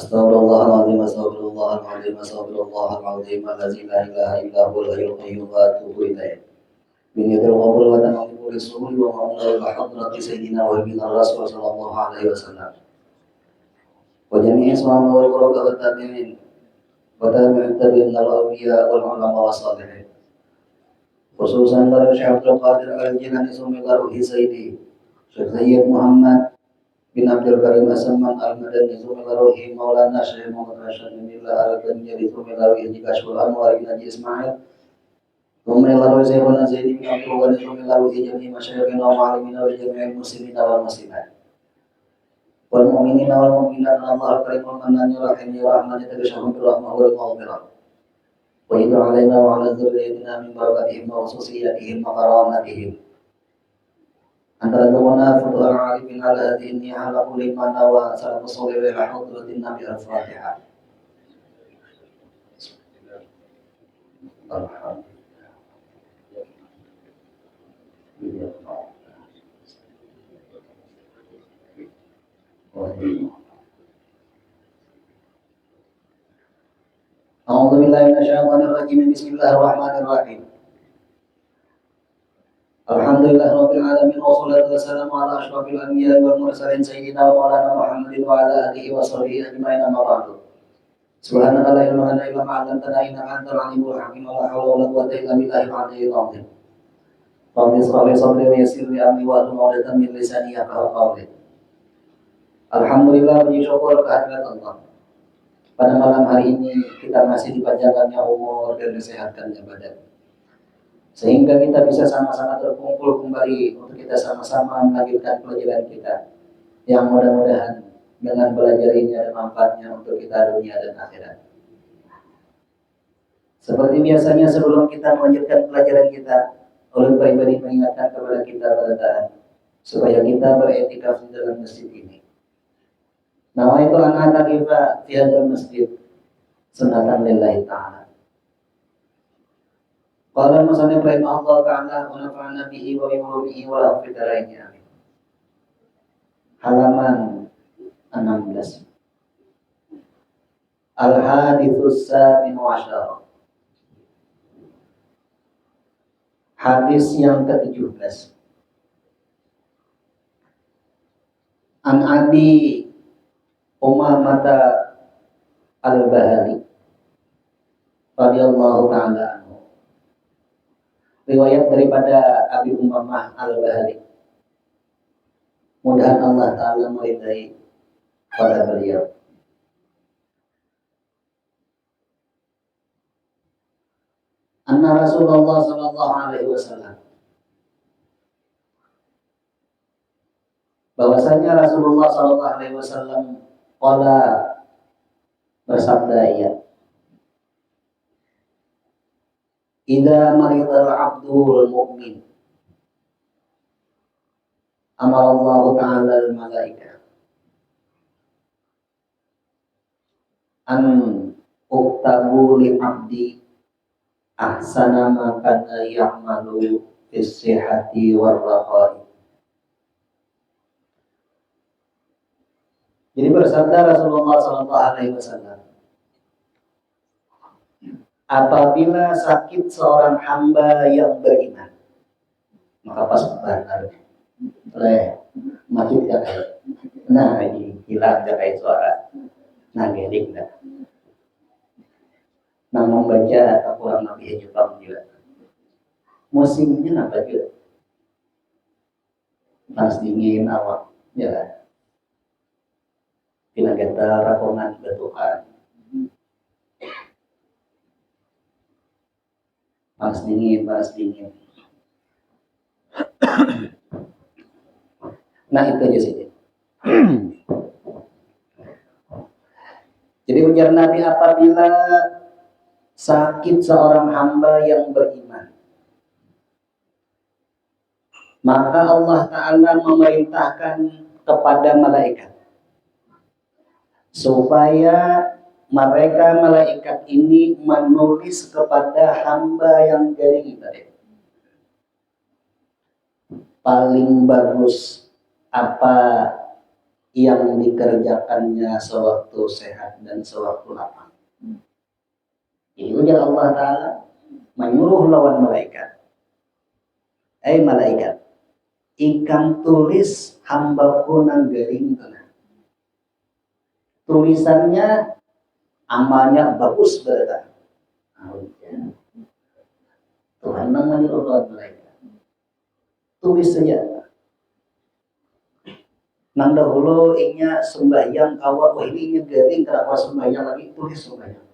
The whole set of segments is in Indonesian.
Astaghfirullahaladzim, astaghfirullahaladzim, astaghfirullahaladzim, alladzi la ilaha illa huwal hayyul qayyum wa atubu ilaih. Biniyatil qabul wa tanawwur risuli wa ma'amul hadrati sayyidina wa habibina rasul sallallahu alaihi wasallam. Wa jami'i isma'na wal quraba wa tabi'in wa tabi'in tabi'in al-awliya wal ulama wa salihin. Khususan para Syekh Abdul Qadir Al-Jilani Sumilaruhi Sayyidi Syekh Sayyid Muhammad bin Abdul Karim As-Samman Al-Madani Sumilaruhi Maulana Syekh Muhammad Rashid bin Billah Al-Banjari Sumilaruhi Jikashul Anwar bin Haji Ismail Sumilaruhi Sayyidina Zaidi bin Abdul Ghani Sumilaruhi Jami' Masyayikhina wa Ma'alimina wa Jami'il Muslimina wal Muslimat wal Mu'minina wal Mu'minat. Allah Karimul Mannan Rahim ya Rahman ya Tashahum Rahmah wal Maghfirah wa idha alaina wa ala dzurriyyatina min barakatihim wa khususiyatihim wa karamatihim. Antara dua futuh al-arifin ala hadini ala kulli mana wa salamu salli wa hadratin Nabi al-Fatihah. A'udzu billahi minasyaitonir rajim. Bismillahirrahmanirrahim. Alhamdulillahirabbil alamin wassalatu wassalamu ala asyrafil anbiya'i wal mursalin sayyidina wa maulana Muhammadin wa ala alihi wa sahbihi ajma'in amma ba'du. Subhanaka la ilma lana illa ma 'allamtana innaka antal alimul hakim wa la hawla wa la quwwata illa billahil aliyyil azim. Rabbi shrah li sadri wa yassir li amri wa hlul 'uqdatam min lisani yafqahu qawli. Alhamdulillah, puji syukur kehadirat Allah. Pada malam hari ini kita masih dipanjangkannya umur dan disehatkannya badan, sehingga kita bisa sama-sama terkumpul kembali untuk kita sama-sama melanjutkan pelajaran kita yang mudah-mudahan dengan belajar ini ada manfaatnya untuk kita dunia dan akhirat. Seperti biasanya sebelum kita melanjutkan pelajaran kita, ulun pribadi mengingatkan kepada kita pada supaya kita beretikaf di dalam masjid ini. Nama itu anak takifa fi hadzal masjid sunatan lillahi ta'ala. Qala musannif rahimahullah ta'ala wa nafa'ana bihi wa bi ulumihi wa lahu fid dharain amin. Halaman 16. Al-haditsus samin asyara. Hadis yang ke-17. An Abi Umamah Al-Bahali radhiyallahu ta'ala anhu. Riwayat daripada Abi Umamah Al-Bahali. Mudahan Allah Ta'ala meridai pada beliau. Anna Rasulullah sallallahu alaihi wasallam, bahwasanya Rasulullah sallallahu alaihi wasallam qala bersabda ia, idza maridal abdul mu'min amara Allah Ta'ala al-malaikah an uktabu li abdi ahsana ma kana ya'malu fis sihhati war rakhai. Jadi bersabda Rasulullah sallallahu alaihi wasallam, apabila sakit seorang hamba yang beriman, maka pas benar masjid kayak nah ini hilang kayak suara nah gedik dah nah membaca Al-Quran Nabi Jepang juga musimnya apa juga panas dingin awak ya bila kita rakongan ke Tuhan panas dingin nah itu aja saja. Jadi ujar Nabi, apabila sakit seorang hamba yang beriman, maka Allah Ta'ala memerintahkan kepada malaikat supaya malaikat ini menulis kepada hamba yang dari ibadah paling bagus apa yang dikerjakannya sewaktu sehat dan sewaktu lapang. Jadi ujar Allah Ta'ala menyuruh lawan malaikat. Malaikat, ikam tulis hambaku nang gering tengah. Tulisannya amalnya bagus berkah. Tuhan nang menyuruh lawan malaikat. Tulis saja. Nang dahulu inya sembahyang awal, wah ini garing kenapa sembahyang lagi, tulis sembahyang.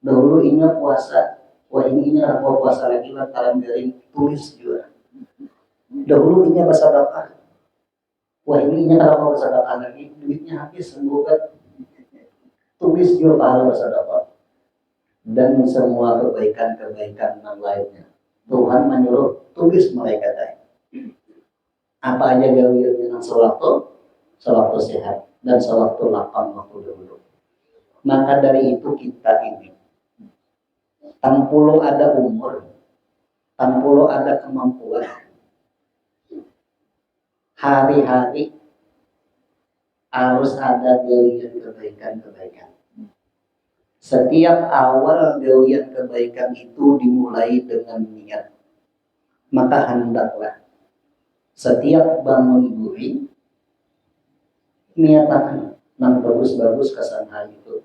Dahulu inya puasa, wah ini inya kenapa puasa lagi lantaran garing, tulis juga. Dahulu inya bersedekah, wah ini inya kenapa bersedekah lagi, duitnya habis sembuhkan, tulis juga pahala bersedekah. Dan semua kebaikan-kebaikan yang lainnya, Tuhan menyuruh tulis malaikat. Apa aja gawiannya yang sewaktu sehat dan sewaktu lapang waktu dahulu. Maka dari itu kita ini tanpulo ada umur, tanpulo ada kemampuan, hari-hari harus ada gawian kebaikan-kebaikan. Setiap awal gawian kebaikan itu dimulai dengan niat. Maka hendaklah setiap bangun guring niatakan nang bagus-bagus kesan hari itu.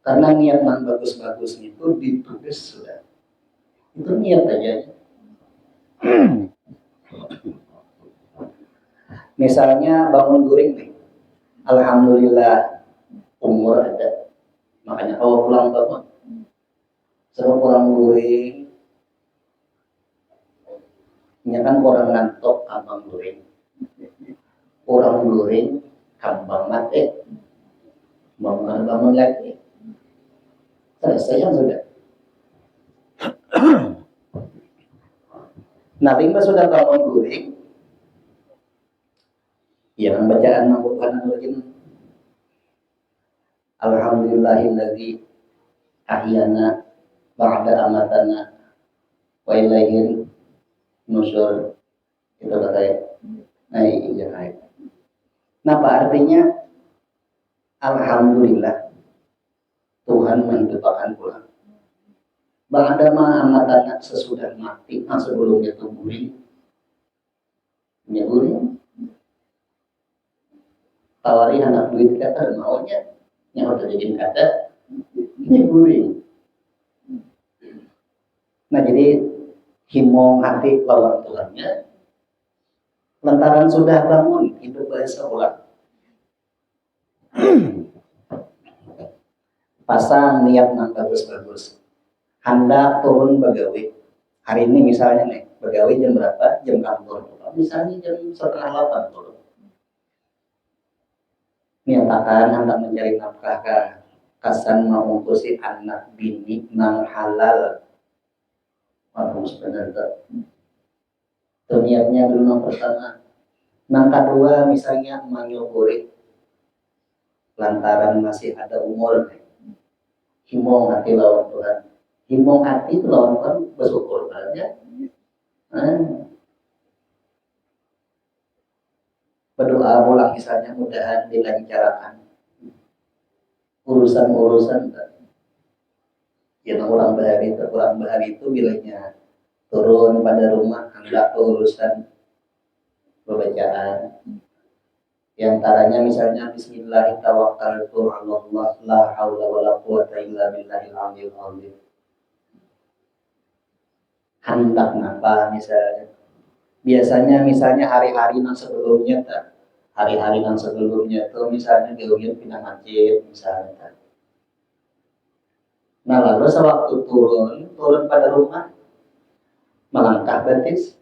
Karena niat nang bagus-bagus itu ditulis sudah. Itu niat aja. Misalnya bangun guring nih. Alhamdulillah umur ada. Makanya kalau pulang bangun. Sebab pulang guring. Ini kan orang ngantuk kambang guring. Orang guring kambang mati. Bangun lagi. Selesai yang sudah. Nah, lima sudah bangun guring. Yang bacaan Al-Quran Alhamdulillahilladzi ahyana ba'da amatana wa ilaihin nusyur. Itu katanya. Nah, apa artinya? Alhamdulillah Tuhan menghidupkan pulang. Ba'da amatana sesudah mati, sebelumnya itu guring. Ini guring. Tawari anak duit kata maunya yang harus dijadiin kata ini guring. Nah jadi himong hati lawan Tuhannya lantaran sudah bangun hidup bahasa ulang. Pasang niat nang bagus-bagus, hendak turun begawi. Hari ini misalnya nih begawi jam berapa? Jam kantor. Misalnya jam 7:30 turun. Nyatakan hendak mencari nafkah kasan mengungkusi anak bini nang halal. Harus benar tak? Niatnya dulu yang pertama. Nang kedua misalnya menyukuri lantaran masih ada umur. Himong hati lawan Tuhan. Himong hati itu lawan Tuhan bersyukur saja. Berdoa pulang misalnya mudahan dilancarkan urusan-urusan yang orang bahari itu bilanya turun pada rumah hendak urusan pembacaan yang antaranya misalnya bismillahirrahmanirrahim Allah la haula wala quwata illa billahil aliyil azim. Hendak napa misalnya biasanya misalnya hari-hari yang sebelumnya itu misalnya gawian pindah masjid misalnya. Nah lalu sewaktu turun pada rumah melangkah betis.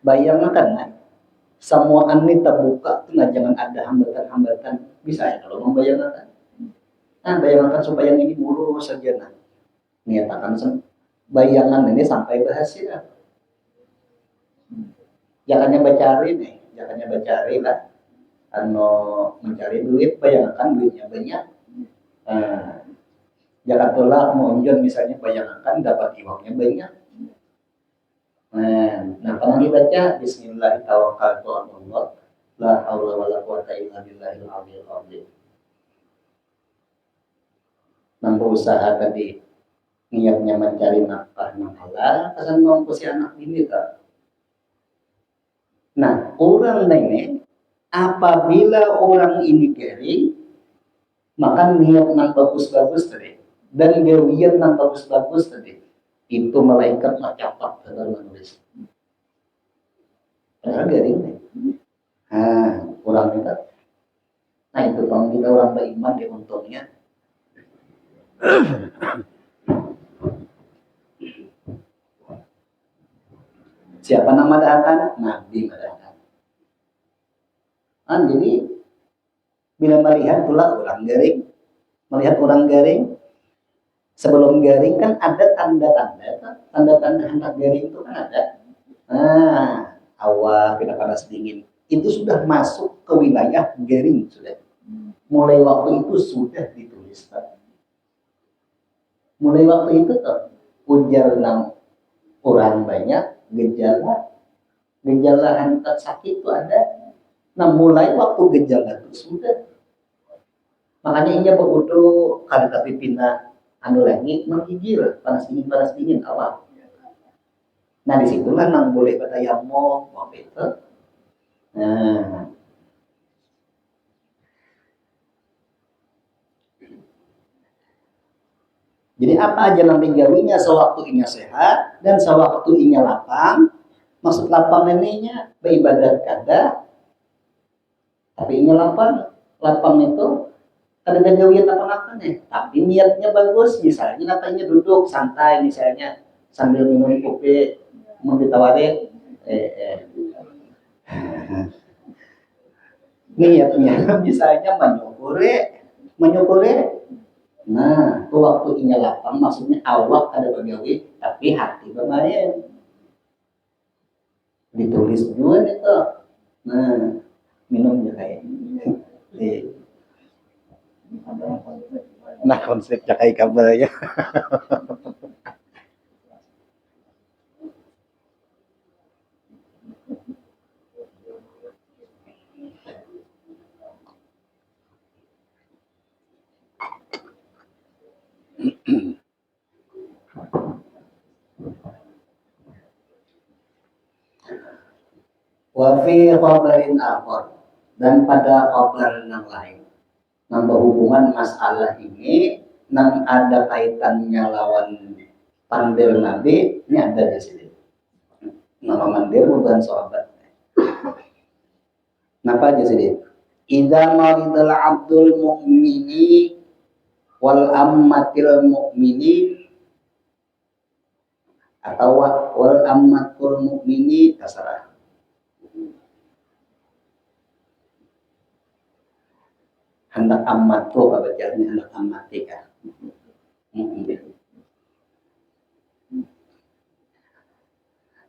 Bayangkan semua ini terbuka tuh jangan ada hambatan-hambatan bisa ya kalau membayangkan. Nah bayangkan supaya ini mulus saja nah. Niatakan bayangan ini sampai berhasil. Jangannya bacari lah. Mencari duit, bayangkan duitnya banyak. Jangan tolak mau misalnya bayangkan dapat uangnya banyak. Nah pernah dibaca Bismillah tawakkaltu 'ala Allah la haula wala quwata illa billahil aliyil azim. Nang berusaha tadi niatnya mencari nafkah yang halal, kesan mampu si anak ini tak. Nah orang nenek apabila orang ini kering, maka niat nang bagus-bagus tadi dan gawian nang bagus-bagus tadi itu malaikat mencatat dalam menulis. Padahal garing nih. Nah, orang kita. Nah itu kalau kita orang beriman di untungnya. Siapa nama dahatan? Nabi madahatan. Jadi bila melihat pula orang garing, melihat orang garing, sebelum garing kan ada tanda-tanda anak garing itu kan ada. Nah, awal kita panas dingin itu sudah masuk ke wilayah garing sudah. Mulai waktu itu sudah ditulis. Mulai waktu itu tuh ujar nang orang banyak gejala hantar sakit itu ada. Nah mulai waktu gejala itu sudah. Makanya ini begitu kada tapi pindah anu lagi menggigil panas dingin awal. Nah disitulah nang boleh bertayamum waktu itu. Nah jadi apa aja nang digawinya sewaktu inya sehat dan sewaktu inya lapang. Maksud lapang neneknya beribadat kada, tapi inya lapang itu ada gawian apa nih, tapi niatnya bagus. Misalnya katanya duduk santai misalnya sambil minum kopi mau ditawarin niatnya misalnya menyukure. Nah itu waktu inya lapang maksudnya awak ada begawi tapi hati bermain ditulis juga itu. Nah minumnya kayak nah konsepnya kayak kabel ya. Wa fi khabarin akhar, dan pada kabar yang lain yang berhubungan masalah ini yang ada kaitannya lawan pandir Nabi ini ada di sini. Nama mandir bukan sahabat. Napa aja sini? Idza maridal abdul mu'mini wal ammatil mu'mini atau wal ammatul mu'mini terserah. Hendak amat tuh apa bacanya hendak amatika.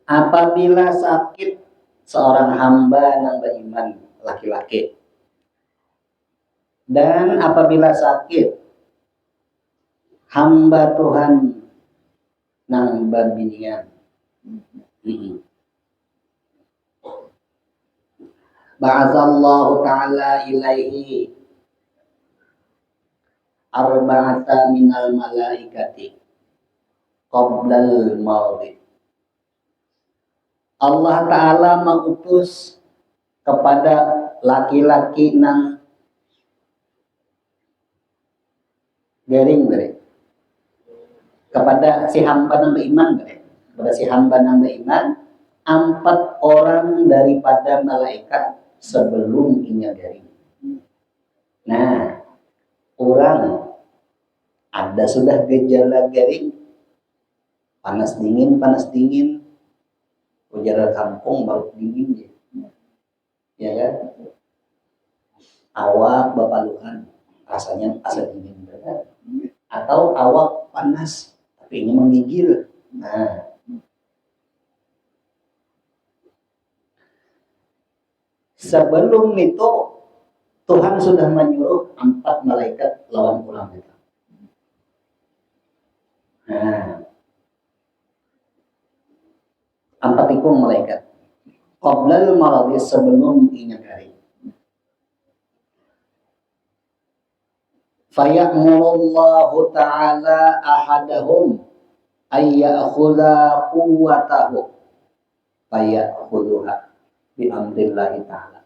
Apabila sakit seorang hamba yang beriman laki-laki dan apabila sakit hamba Tuhan nang babinian ba'atsallahu ta'ala ilaihi arba'ata minal malaikati qoblal maut. Allah Ta'ala mengutus kepada laki-laki nang garing kepada si hamba nang beriman kepada si hamba nang beriman 4 orang daripada malaikat sebelum inya garing. Nah orang ada sudah gejala garing panas dingin ujar kampung baru dingin ya kan, awak bapaluhan rasanya asa dingin benar atau awak panas tapi ini menggigil. Nah sebelum itu Tuhan sudah menyuruh 4 malaikat lawan pulang kita. Nah Ampatikung malaikat. Qablal maradi sebelum inya garing. Faya'murullahu ta'ala ahadahum ayya'khudha quwwatahu faya'khudhuha bi amrillahi ta'ala.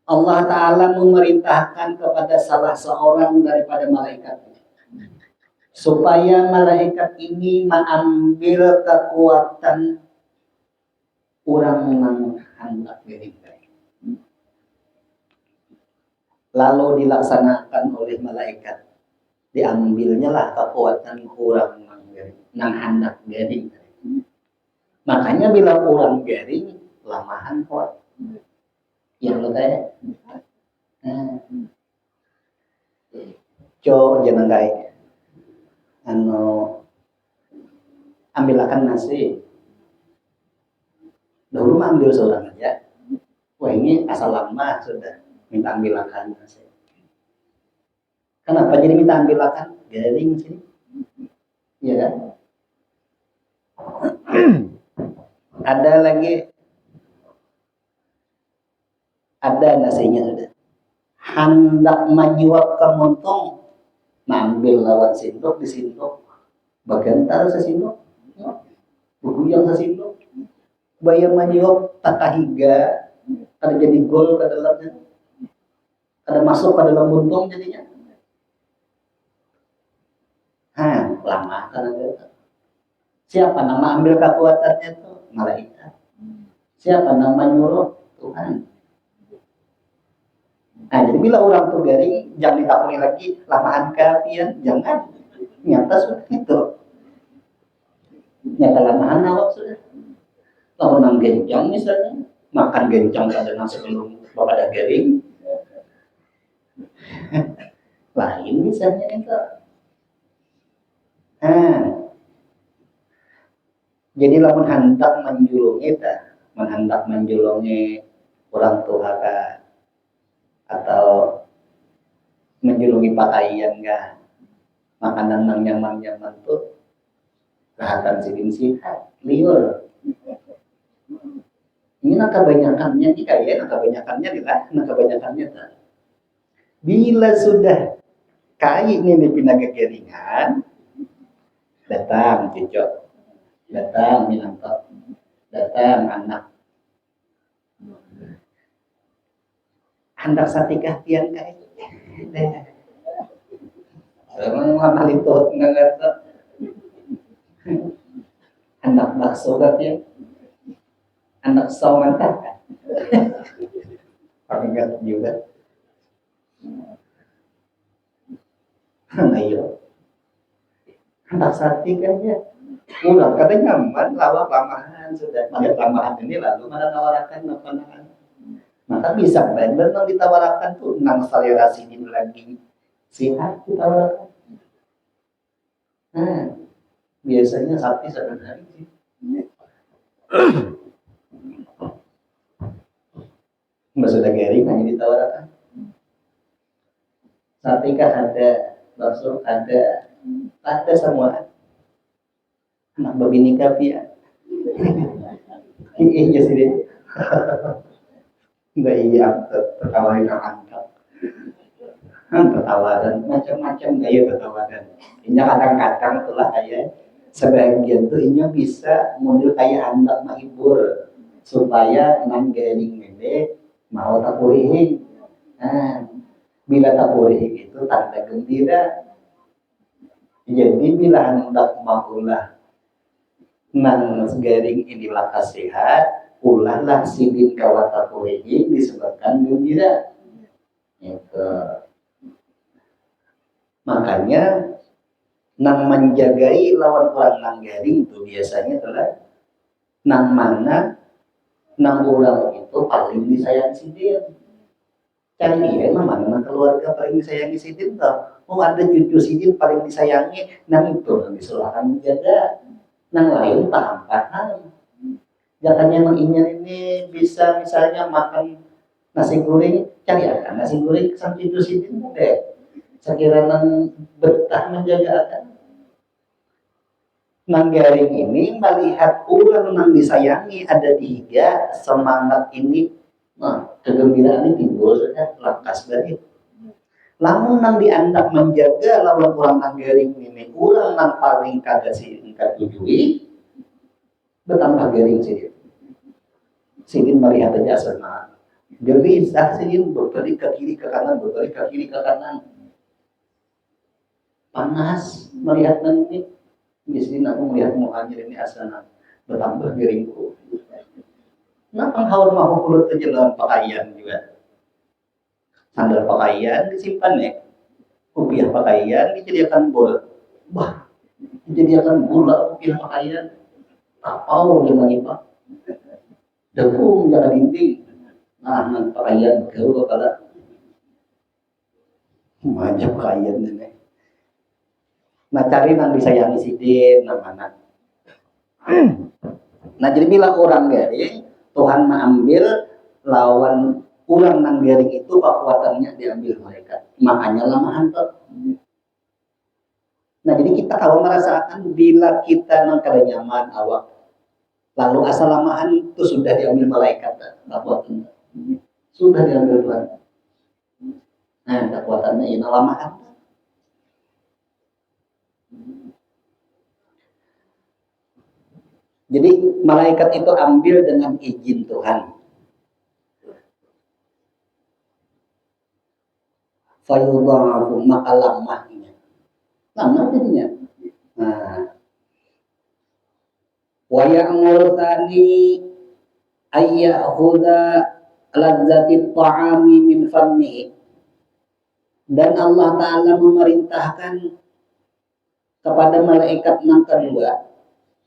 Allah Ta'ala memerintahkan kepada salah seorang daripada malaikat supaya malaikat ini mengambil kekuatan orang menghendak diri. Lalu dilaksanakan oleh malaikat, diambilnya lah kekuatan orang menghendak diri. Makanya bila orang garing lamahan kuat. Yang lo tanya, jangan kayak ambilakan nasi. Dulu mah ambil seorang aja. Wah ini asal lama sudah minta ambilakan nasi. Kenapa jadi minta ambilakan? Garing sih, iya kan? Ada lagi. Ada nasinya sudah. Hendak menyuap ke montong, mengambil lawan sendok di sendok, bagian taruh sesindok, yang sesindok, bayar menyuap tatahiga, ada jadi gol ke dalamnya, ada masuk ke dalam montong jadinya. Lama kan ada. Siapa nama ambil kekuatannya itu? Malaikat. Siapa nama nyuruh? Tuhan. Nah, jadi bila orang tuh garing, jangan ditakuni lagi lamaan kapian, jangan. Nyata sudah itu. Nyata lamaan awak sudah. Kalau nang gencang misalnya, makan gencang pada nang sebelum bapak ada garing. Lain misalnya itu. Jadi lamun hendak menjulungi orang tua atau menjulungi pakaian enggak, makanan yang nyaman tuh kehatan sidin sihat liur. Ini kebanyakannya nih kayak kebanyakannya tuh. Bila sudah kai ini dipindah kekeringan, datang cucok, datang minantok, datang anak. Hendak satikah tiang kayak memang mahal itu nggak ngerti. Hendak bakso katanya, hendak sawan kan? Pakai nggak juga. Ayo, hendak satikah ya. Udah katanya nyaman, lama-lamahan sudah. Melihat lamahan ini lalu mana nawarakan apa-apa. Maka bisa benar ditawarkan tuh nang salerasi ini lagi sihat ditawarkan. Biasanya sapi sadar hari sih. Mbak sudah garing hanya ditawarkan. Sapi kan ada, bakso ada semua. Anak babi nikah ya. Iya sih. Enggak iya tertawarin angkat. Tertawaran macam-macam gaya tertawaran. Ini kadang-kadang itulah kayak sebagian tuh ini bisa model kayak hendak menghibur supaya nang garing mede mau tak pulih. Bila tak pulih itu tanda gembira. Jadi bila hendak maulah nang garing inilah kasihat. Ulahlah sidin kawata kureji disebabkan gembira. Itu. Makanya nang menjagai lawan orang nang garing itu biasanya adalah nang mana nang orang itu paling disayang sidin. Cari dia mana nang keluarga paling disayangi sidin toh. Oh ada cucu sidin paling disayangi, nang itu nang diserahkan menjaga. Nang lain paham. Katanya emang ini bisa misalnya makan nasi goreng, cari akan nasi goreng sampai itu sidin deh. Sekiranya betah menjaga akan. Nang garing ini melihat orang nang disayangi ada di higa, semangat ini, nah, kegembiraan ini timbul sudah lekas dari. Lamun nang diandak menjaga lawan orang nang garing ini, orang nang paling kagak singkat tujui, betambah garing sih. Sidin melihat aja asana. Gelisah sidin berbalik ke kiri ke kanan, berbalik ke kiri ke kanan. Panas melihat nang ini. Biasanya aku melihat muhajir ini asana bertambah geringku. Nah, penghaur mahu kulit terjelang pakaian juga. Sandal pakaian disimpan ya. Rupiah pakaian dijadikan bola. Wah, dijadikan bola rupiah pakaian. Tapau jangan ipak. Dekung jangan dinding. Nah, pakaian gaul kepala. Macam pakaian ini. Nah, cari nang disayangi sidin nang mana. Nah, jadi bila orang garing, Tuhan mengambil lawan orang nang garing itu kekuatannya diambil mereka. Makanya lama hantar. Nah, jadi kita kalau merasakan bila kita nang kada nyaman awak, lalu asal lamahan itu sudah diambil malaikat, kekuatannya sudah diambil Tuhan. Nah, kekuatannya ini lamahan. Jadi malaikat itu ambil dengan izin Tuhan. Fayudhafu maka lamahnya. Lamah jadinya. Nah, wa ya'muru tsani ayyakhudha ladzati ta'ami min fammihi. Dan Allah Ta'ala memerintahkan kepada malaikat yang kedua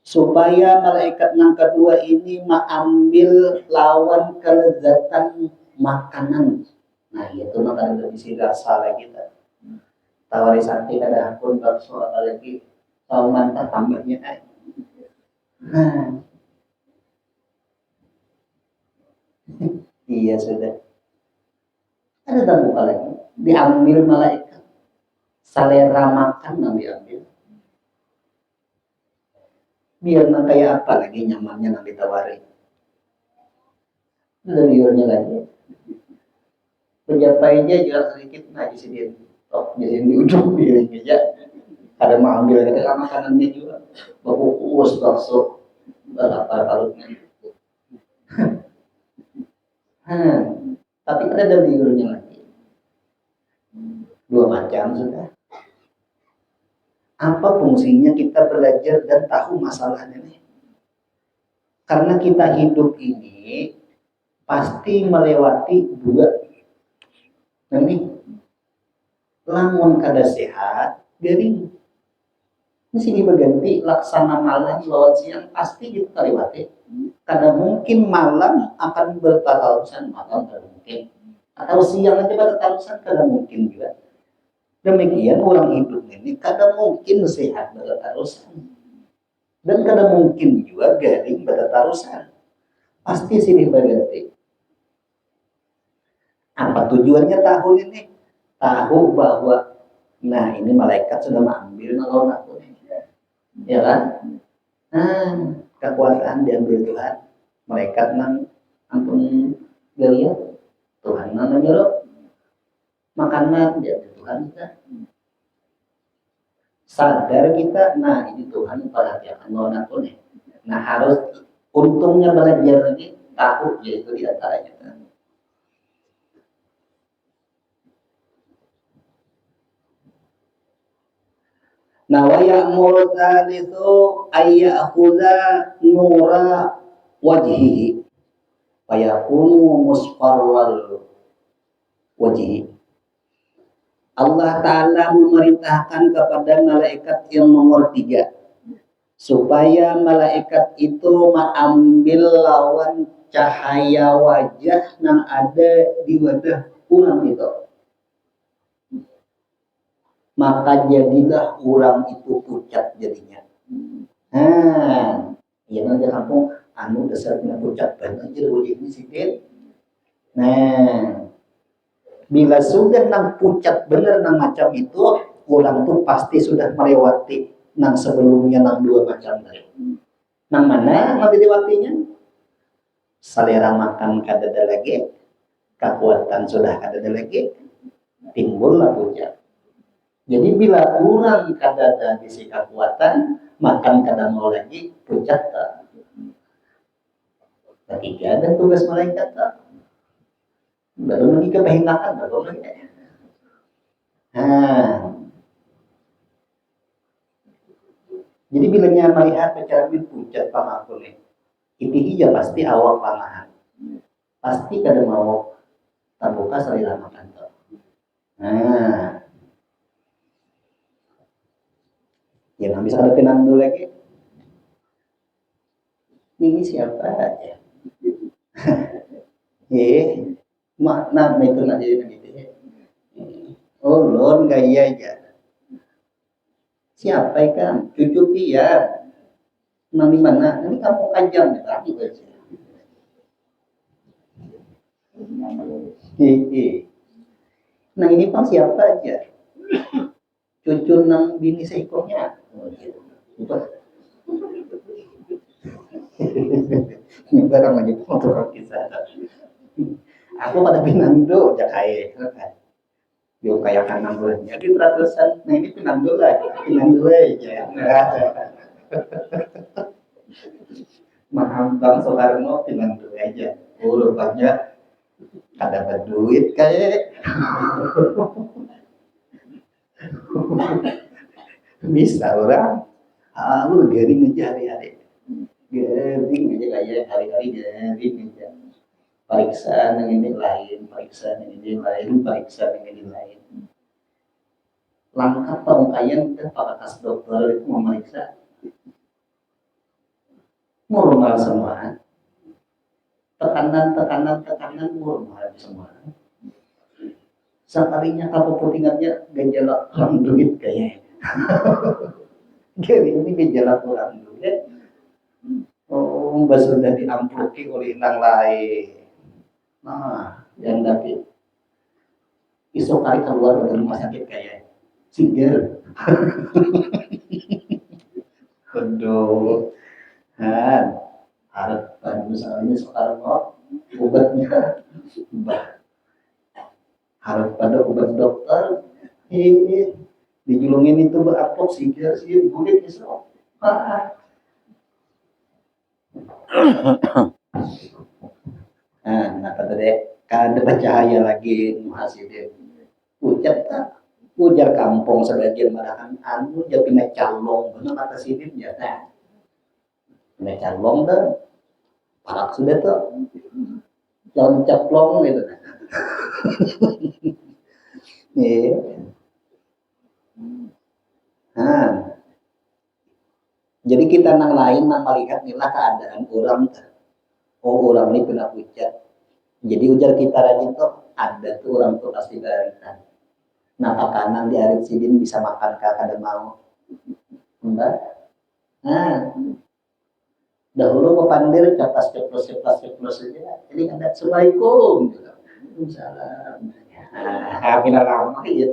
supaya malaikat yang kedua ini mengambil lawan kelezatan makanan. Nah, itu makanan dari sila salah kita. Tawari santi kada akun bakso apalagi kalau mantap tambahnya ay. Nah, iya sudah. Ada tamu lagi diambil malaikat. Selera makan yang diambil. Biar nang kayak apa lagi nyamannya nang ditawari. Ada liurnya lagi. Penjapainya juga sedikit nah di sini. Oh, di sini di ujung piring aja. Ada mau ambil ada makanannya juga. Bakukus bakso berapa kalutnya. Tapi ada liurnya lagi. Dua macam sudah. Apa fungsinya kita belajar dan tahu masalahnya nih? Karena kita hidup ini pasti melewati dua. Ini lamun kada sehat, garing. Mesti diberganti laksana malam lawan siang pasti kita lewati. Kada mungkin malam akan bertarusan malam kada mungkin. Atau siang aja bertarusan kada mungkin juga. Demikian orang hidup ini kada mungkin sehat bertarusan dan kada mungkin juga garing bertarusan. Pasti silih berganti. Apa tujuannya tahun ini? Tahu bahwa nah ini malaikat sudah mengambil lawan aku ini, ya kan? Nah, kekuasaan diambil Tuhan. Malaikat nang ampun galia Tuhan nang nyuruh makanan diambil Tuhan kita. Sadar kita, nah ini Tuhan perhatikan lawan aku nih. Nah harus untungnya belajar lagi tahu yaitu di antaranya. Nah wa ya'muru tsalitsu ayyakhudha nura wajhihi wa yakunu musfarral wajhihi. Allah Ta'ala memerintahkan kepada malaikat yang nomor 3 supaya malaikat itu mengambil lawan cahaya wajah yang ada di wadah orang itu. Maka jadilah orang itu pucat jadinya. Nah, ya nanti kampung anu dasar kena pucat banget aja wajah ini sikit. Nah, bila sudah nang pucat bener nang macam itu, orang tuh pasti sudah melewati nang sebelumnya nang dua macam tadi. Nang mana ngabdi waktunya? Selera makan kadada lagi, kekuatan sudah kadada lagi, timbullah pucat. Jadi bila kurang kadada bisi kekuatan, makan kada mau lagi pucat tak. Ketiga ada tugas malaikat tak. Baru lagi kehendakan baru lagi. Jadi bila nya melihat bicara pucat pangakul itu hija pasti awak panahan. Pasti kada mau tabuka selera makan tuh. Yang bisa ada penang dulu lagi. Ini siapa aja? Makna itu nak jadi begitu ya. Oh, lon gaya aja. Siapa ikan? Cucu Pia. Nang di mana? Ini kampung Kanjang ya, tadi aja. Nah ini pang siapa aja? Cucu nang bini seekornya. Ini barang lagi untuk kisah. Aku pada pinando jakai kan. Yo kayak kanang gue. Jadi ratusan. Nah ini pinando lah, pinando aja. Mahambang Soekarno pinando aja. Rupanya ada berduit kayak. Bisa orang. Lu garing aja hari-hari. Garing aja kayak hari-hari garing aja. Periksa yang ini lain, periksa yang ini lain, periksa yang ini lain. Langkah pengkayan dan pakas dokter itu memeriksa normal semua. Tekanan normal semua. Sekalinya kalau putingannya gejala kurang duit kayaknya. Jadi ini gejala kurang duit. Oh, sudah diamploki oleh orang lain. Nah, yang tapi iso kali keluar dari rumah sakit kayak singgir. Aduh, harapan misalnya sekarang obatnya, harap pada obat dokter, ini dijulungin itu berapok singgir sih kulit iso. Nah kata deh, kada bercahaya lagi muhasidin. Ujar kampung sebagian malahan anu dia pindah calong, benar kata sidin ya. Nah, pindah calong dah, parak sudah tuh, calon caplong gitu. Jadi kita nang lain nang melihat inilah keadaan orang. Oh orang ini kena pucat. Jadi ujar kita rajin tuh ada tuh orang tuh pasti barisan. Napa kanan di hari sidin bisa makan kakak ada mau. Mbak. Dahulu pepandir ceplos aja. Jadi ada assalamualaikum. Waalaikumsalam. Bila lama gitu.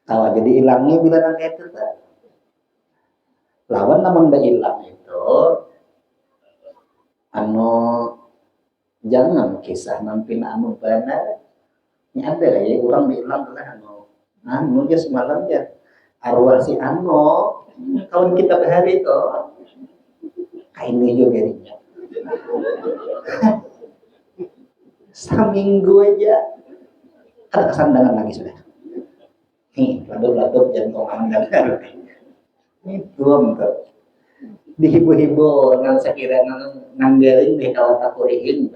Tahu jadi hilangnya bila nang itu tuh. Lawan namun dah hilang itu jangan kisah nampin benar ada ya orang bilang lah dia semalam ya arwah si kawan kita hari itu ini juga dirinya seminggu aja ada kesandangan lagi sudah nih laduk jantung aman itu untuk dihibur-hibur nang sekira nanggalin di kawan takurihin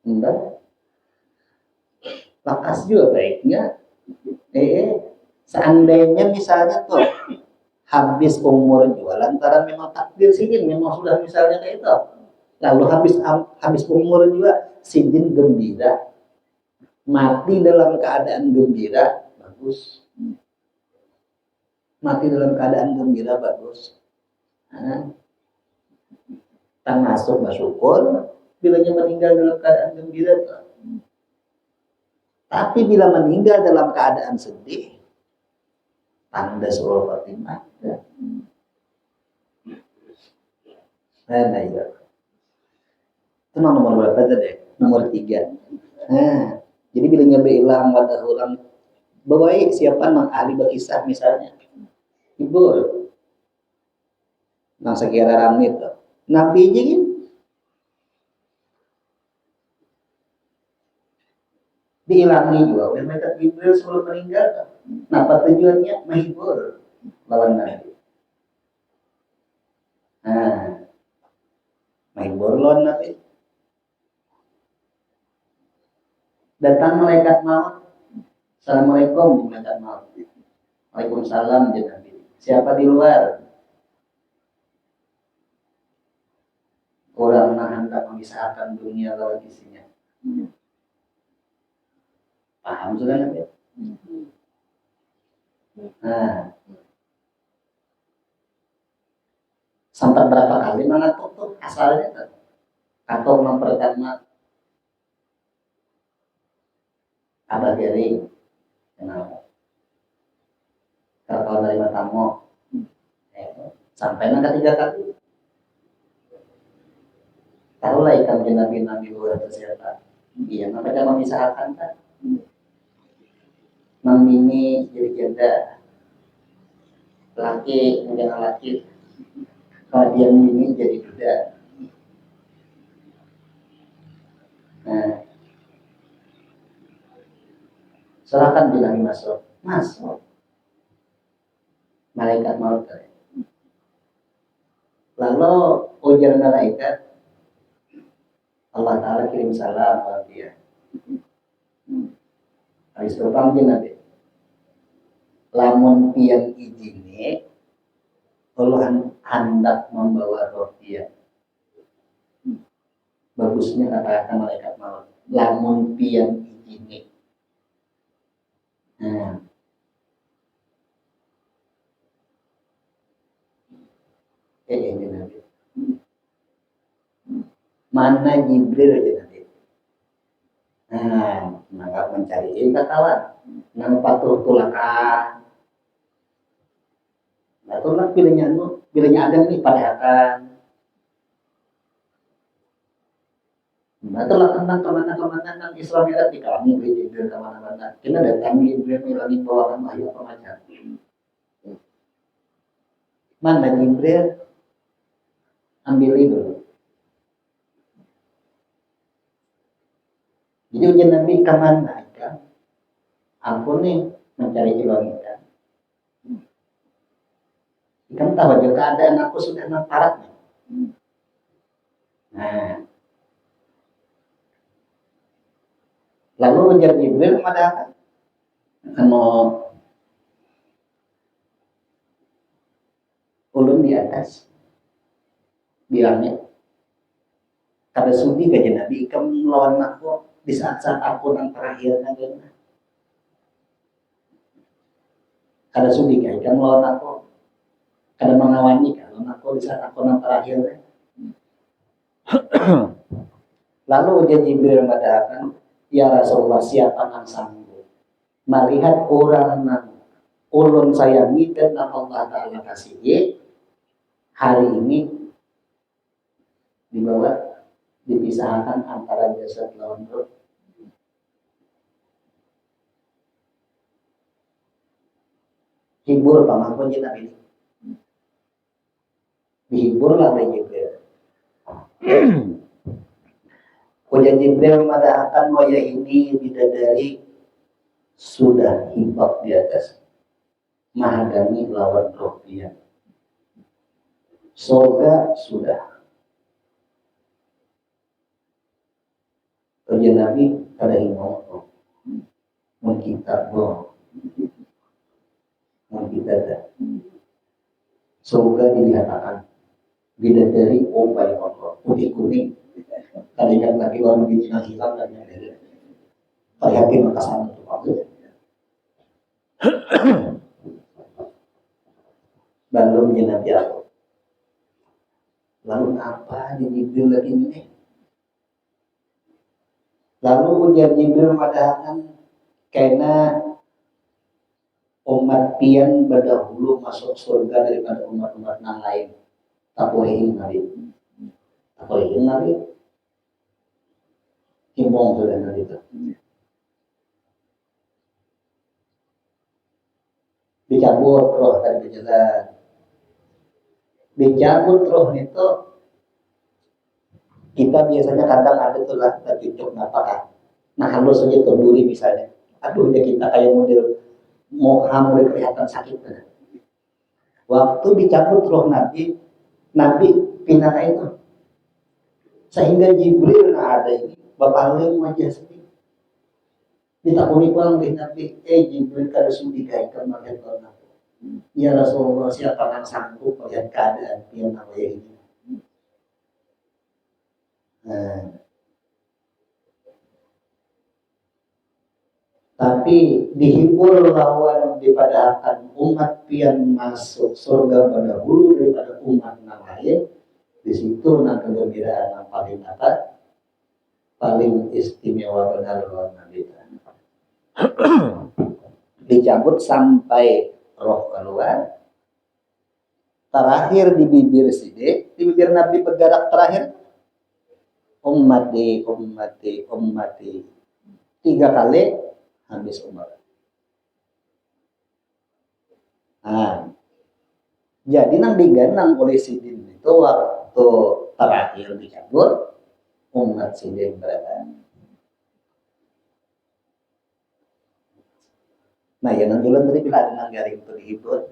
enggak lakas juga baiknya seandainya misalnya tuh habis umur jualan lantaran memang takdir sidin memang sudah misalnya kayak itu lalu habis umur juga sidin gembira mati dalam keadaan gembira bagus termasuk bersyukur bilanya meninggal dalam keadaan gembira. Tapi bila meninggal dalam keadaan sedih tanda suul khotimah. Nah, iya. Itu nomor berapa tadi? Nomor 3. Nah, jadi bila nyabe ilang wadah orang bawai siapa nang ahli berkisah misalnya. Ibu nang sekira ramit tuh. Nabi ini diilangi juga oleh malaikat Jibril sebelum meninggal. Apa tujuannya? Menghibur lawan Nabi. Nah, menghibur lawan Nabi. Datang malaikat maut. Assalamualaikum malaikat maut. Waalaikumsalam ya Nabi. Siapa di luar? Orang yang hendak memisahkan dunia lawan isinya. Paham sudah Nabi? Nah, sampai berapa kali mengatuk tuh asalnya tuh? Atau mempertama abah gering, kenapa? Kalau dari tamu, sampai nang ketiga kali. Tahu lah ikan nabi luar itu siapa? Iya, makanya memisahkan kan. Memini jadi janda, laki menjadi laki, kalau dia mini jadi duda. Nah, serahkan bilang masuk, malaikat maut. Lalu ujar malaikat, Allah Ta'ala kirim salam buat dia. Habis itu panggil Nabi. Lamun pian ijine, Allah hendak membawa roh dia. Bagusnya kata malaikat maut. Lamun pian ijine. Nah, ini Nabi. Mana Jibril aja Nabi. Nah, maka mencari kawan. Nang patuh tulakan. Nah, tulak pilihnya ada nih padahal. Nah, tulak tentang kemana-kemana Islam ya di kami Jibril kemana-mana. Kita datang Jibril lagi bawakan wahyu apa macam. Mana Jibril? Ambil itu. Jadi ujian Nabi kemana kan? Aku nih mencari ilang ikan. Ikan tahu aja keadaan aku sudah namparat. Nah, lalu ujar Jibril kepada anu ulun di atas bilangnya kada sudi kajian Nabi ikam melawan aku di saat-saat aku yang terakhir kan kada sudi kan ikam melawan aku kada mengawani kalau aku di saat aku yang terakhir. Lalu ujar Jibril mengatakan, ya Rasulullah siapa yang sanggup melihat orang yang ulun sayangi dan Allah Ta'ala kasih hari ini dibawa dipisahkan antara jasad lawan roh. Hibur pamangkon kita ini. Dihiburlah oleh Jibril. Ujar Jibril mengatakan wajah ini bidadari sudah hibak di atas mahagani lawan roh dia. Surga sudah. Ujar Nabi pada imam mengkitab boh. Mengkitab surga dilihatkan bidadari ombai Allah putih kuning. Kalian lagi orang begini nak hilang dan yang lain. Yakin maka sana tu bagus. Belum Nabi Allah. Lalu apa di Jibril lagi ini? Lalu ujar Jibril mengatakan karena umat pian berdahulu masuk surga daripada umat-umat yang lain. Tapohin nabi. Tapohin nabi. Himbong sudah nabi itu. Dicabut roh tadi berjalan. Dicabut roh itu kita biasanya kadang ada tuh lah tercucuk napakah. Nah halus saja tuh duri misalnya. Aduh ya kita kayak model mau hamil kelihatan sakit. Waktu dicabut roh Nabi, Nabi pindah itu. Sehingga Jibril ada ini, berpaling wajah sedih. Ditakuni pulang oleh Nabi, Jibril kada sudi kaikan melihat orang. Ya Rasulullah, siapa yang sanggup melihat keadaan yang namanya ini? Nah, tapi dihibur lawan daripada akan umat yang masuk surga pada hulu daripada umat yang lain. Di situ nah kegembiraan yang paling apa? Paling istimewa benar lawan Nabi. Dicabut sampai roh keluar. Terakhir di bibir Sidik, di bibir Nabi bergerak terakhir. Ummati, ummati, ummati. 3 kali habis umur. Nah, jadi nang diganang oleh Sidin itu waktu terakhir dicabut umat Sidin berada. Nah, ya nang jalan tadi bila ada nang garing itu dihibur,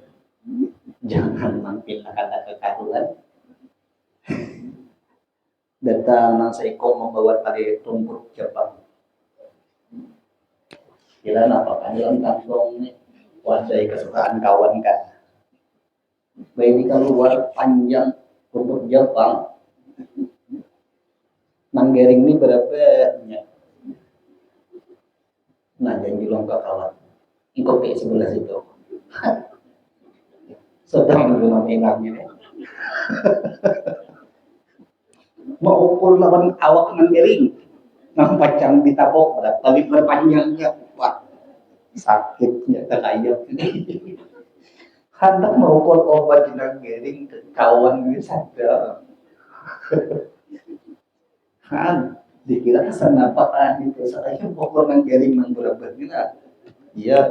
jangan mampir kata kekaruan. Datang nang seiko membawa tali rumput Jepang. Kira apa kan dalam kantong ini wadai kesukaan kawan kan. Baik keluar panjang rumput Jepang. Manggering ini berapa ya? Nah janji longkak kawan. Kopi sebelah situ. Sedang belum hilangnya. Mau ukur lawan awak manggering. Nang pacang ditabok berapa kali berpanjangnya. Wah sakitnya terkayap. Hendak mau ukur obat nang gering kawan ini sadar. Han dikira kesan apa kan itu saya ukur nang gering nang berapa gila. Ya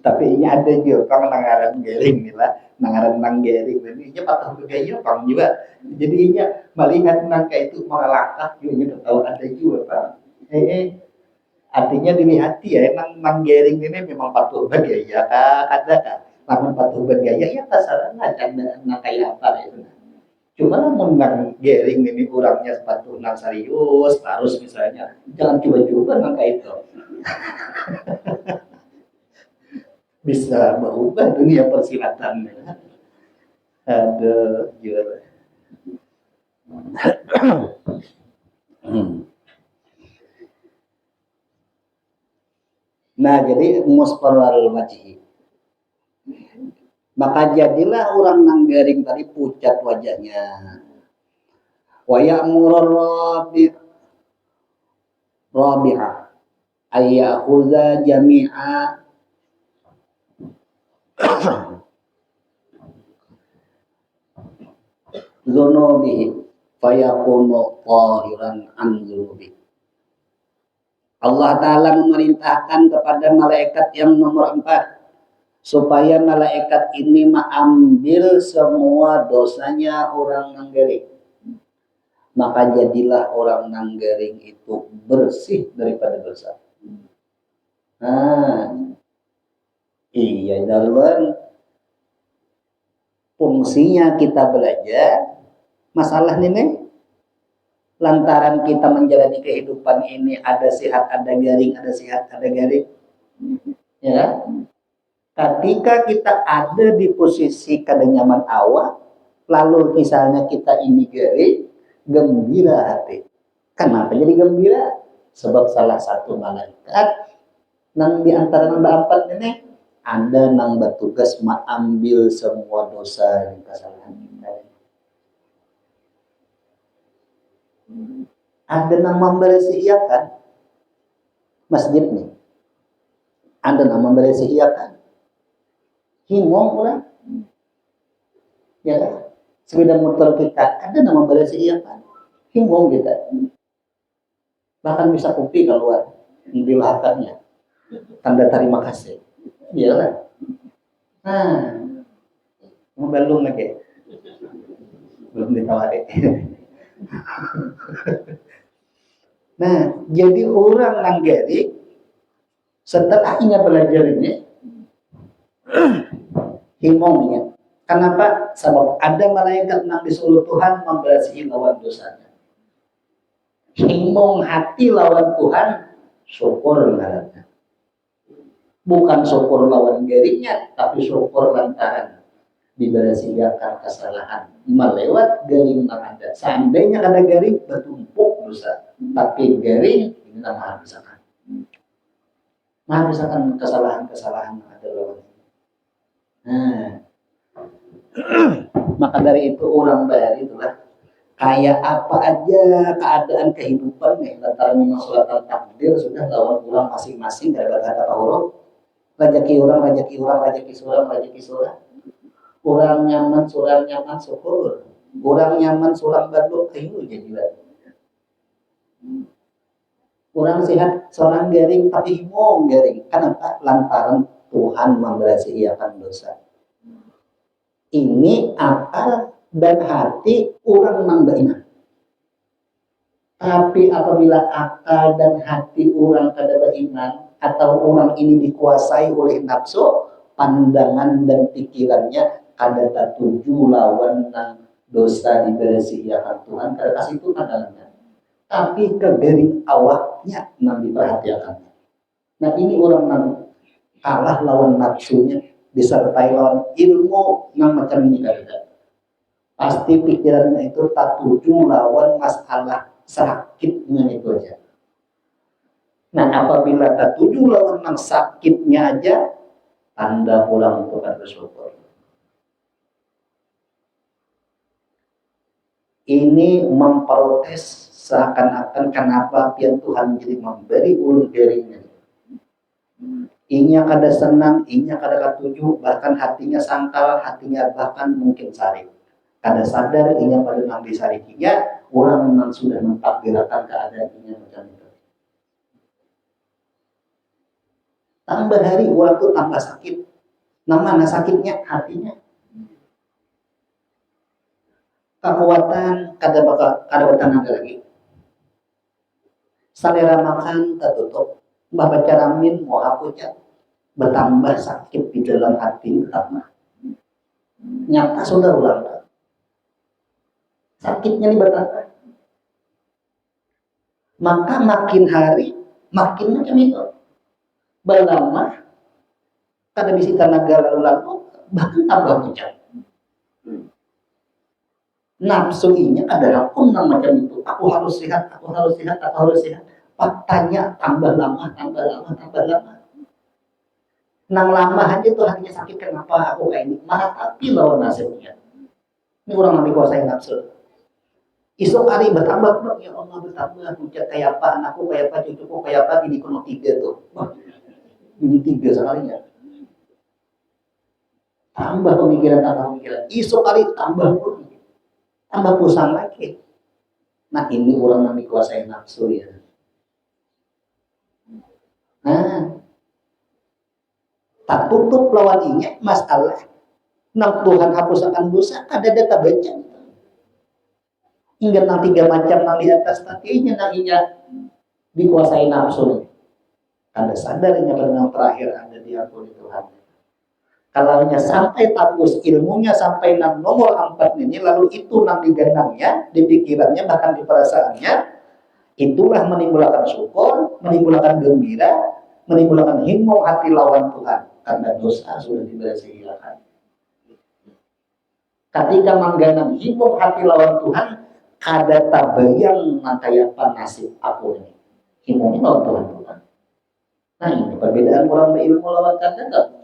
tapi ini ada juga kang nangaran gering nih lah nangaran nang gering ini patah bergaya kang juga jadi ini melihat nangka itu melangkah juga tahu ada juga kan artinya dilihati ya nang gering ini memang patuh bergaya ada kan namun patuh bergaya ya terserah ada nang kayak apa itu cuma namun nang gering ini kurangnya sepatu nang serius harus misalnya jangan coba-coba nang kayak itu bisa berubah dunia persilatan. Ada juara. Nah, jadi musparral wajhi. Maka jadilah orang nang garing tadi pucat wajahnya. Wa ya'murur rabi'a ayyakhudha jami'a zunubihi fayakunu tahiran an zunubi. Allah Ta'ala memerintahkan kepada malaikat yang nomor 4 supaya malaikat ini mengambil semua dosanya orang nanggaring. Maka jadilah orang nanggaring itu bersih daripada dosa. Nah, iya dalam fungsinya kita belajar masalah ini lantaran kita menjalani kehidupan ini ada sehat ada garing ada sehat ada garing ya ketika kita ada di posisi kada nyaman awak lalu misalnya kita ini garing gembira hati kenapa jadi gembira sebab salah satu malaikat nang di antara nang berempat ini ada nang bertugas mengambil semua dosa dan kesalahan kita. Ada nang membersihiakan masjid nih. Ada nama beresi iya kan? Himong ulah. Ya kan? Sepeda motor kita ada nama beresi iya kan? Himong kita. Bahkan bisa kopi keluar di belakangnya. Tanda terima kasih. Iya kan? Nah, belum lagi. Belum ditawarin. Nah, jadi orang Nanggari setelah ingat belajar ini, himongnya. Kenapa? Sebab ada malaikat yang disuruh Tuhan membersihi lawan dosanya. Himong hati lawan Tuhan, syukur ngaranna. Bukan syukur lawan gerinya, tapi syukur lantaran dibersihikan kesalahan melewat garing yang ada. Seandainya ada garing bertumpuk dosa, tapi garing ini maha misalkan. Maha misalkan kesalahan-kesalahan yang ada lawan. Nah, maka dari itu orang bayar itulah kayak apa aja keadaan kehidupan nih lantaran memang surat takdir sudah lawan ulang masing-masing gara-gara apa huruf rezeki orang kurang nyaman syukur kurang nyaman surang baduk ayo jadi kurang sehat seorang garing tapi himong garing kenapa lantaran Tuhan memberasihikan dosa ini akal dan hati orang nambainan. Tapi apabila akal dan hati orang kada beriman atau orang ini dikuasai oleh nafsu, pandangan dan pikirannya kada tertuju lawan nang dosa diberasihikan Tuhan kada kasih itu pandangannya. Tapi kegering awaknya nang diperhatikan. Nah ini orang nang kalah lawan nafsunya disertai lawan ilmu yang macam ini kada. Pasti pikirannya itu tak tuju lawan masalah sakitnya itu aja. Nah apabila tak tuju lawan yang sakitnya aja, tanda pulang untuk bersyukur. Ini memprotes seakan-akan kenapa pian Tuhan jadi memberi ulun dirinya. Inya kada senang, inya kada katuju, bahkan hatinya sangkal, hatinya bahkan mungkin sarip. Kada sadar inya pada ngambil sarikinya orang yang sudah mentakdirkan keadaan inya macam itu. Tambah hari orang itu tambah sakit. Mana sakitnya hatinya. Kekuatan kada tenaga lagi. Selera makan tertutup. Baca ramin mau hapusnya bertambah sakit di dalam hati bertambah. Nyata sudah ulang. Sakitnya ini bertambah. Maka makin hari makin macam itu. Berlama kada bisa tenaga lalu bahkan tambah pucat. Nafsu ini adalah nang macam itu. Aku harus sehat. Faktanya tambah lama. Nang lama aja tuh hatinya sakit kenapa aku kayak ini. Malah tapi lawan nasibnya. Ini orang yang dikuasai nafsu. Esok hari bertambah ya Allah bertambah pucat kayak apa anakku kayak apa cucuku kayak apa ini kono 3 tuh. Wah, ini 3 sekalinya. Tambah pemikiran. Esok hari tambah pusang lagi. Nah ini orang yang dikuasai nafsu ya. Nah, tak tutup lawan ini masalah. Nang Tuhan hapusakan dosa kada data baca. Hingga nang 3 macam nang di atas tadinya nang inya dikuasai nafsu. Kada sadar inya pada nang terakhir ada diampuni Tuhan. Kalau sampai tapus ilmunya sampai nang nomor 4 ini lalu itu nang digandangnya, di pikirannya bahkan di perasaannya itulah menimbulkan syukur, menimbulkan gembira, menimbulkan himong hati lawan Tuhan karena dosa sudah diberasihikan. Ketika mengganang himong hati lawan Tuhan ada tabayang kayak apa nasib aku ini. Himongnya lawan Tuhan. Nah ini perbedaan orang berilmu lawan kata.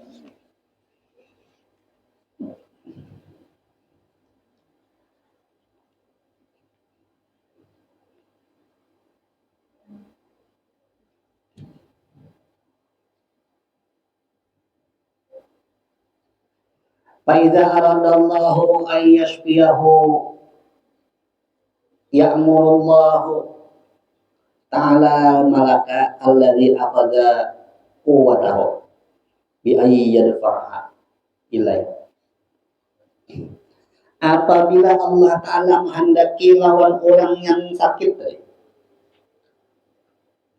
Fa idza aradallahu an yashfiyahu ya'murullahu ta'ala malaka alladhi aqada quwwatahu bi ayyi yadfa'ha ilaih. Apabila Allah Ta'ala menghendaki lawan orang yang sakit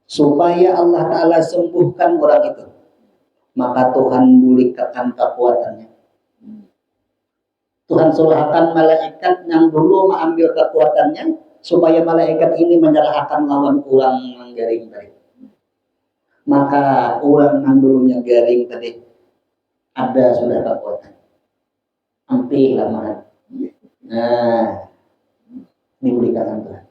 supaya Allah Ta'ala sembuhkan orang itu, maka Tuhan berikan kekuatannya. Tuhan surahkan malaikat yang dulu mengambil kekuatannya supaya malaikat ini menyerahkan lawan orang yang garing tadi. Maka orang yang dulunya garing tadi ada sudah kekuatan. Hampir lama. Nah, diberikan Tuhan.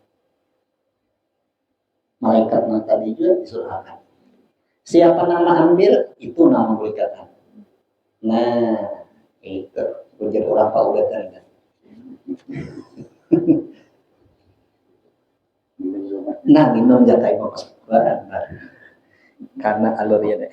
Malaikat yang tadi juga disurahkan. Siapa nama ambil, itu nama berikan. Nah, itu. Ujar orang paudatan kan. Nah, minum jatai bapak barang. Karena alurnya deh.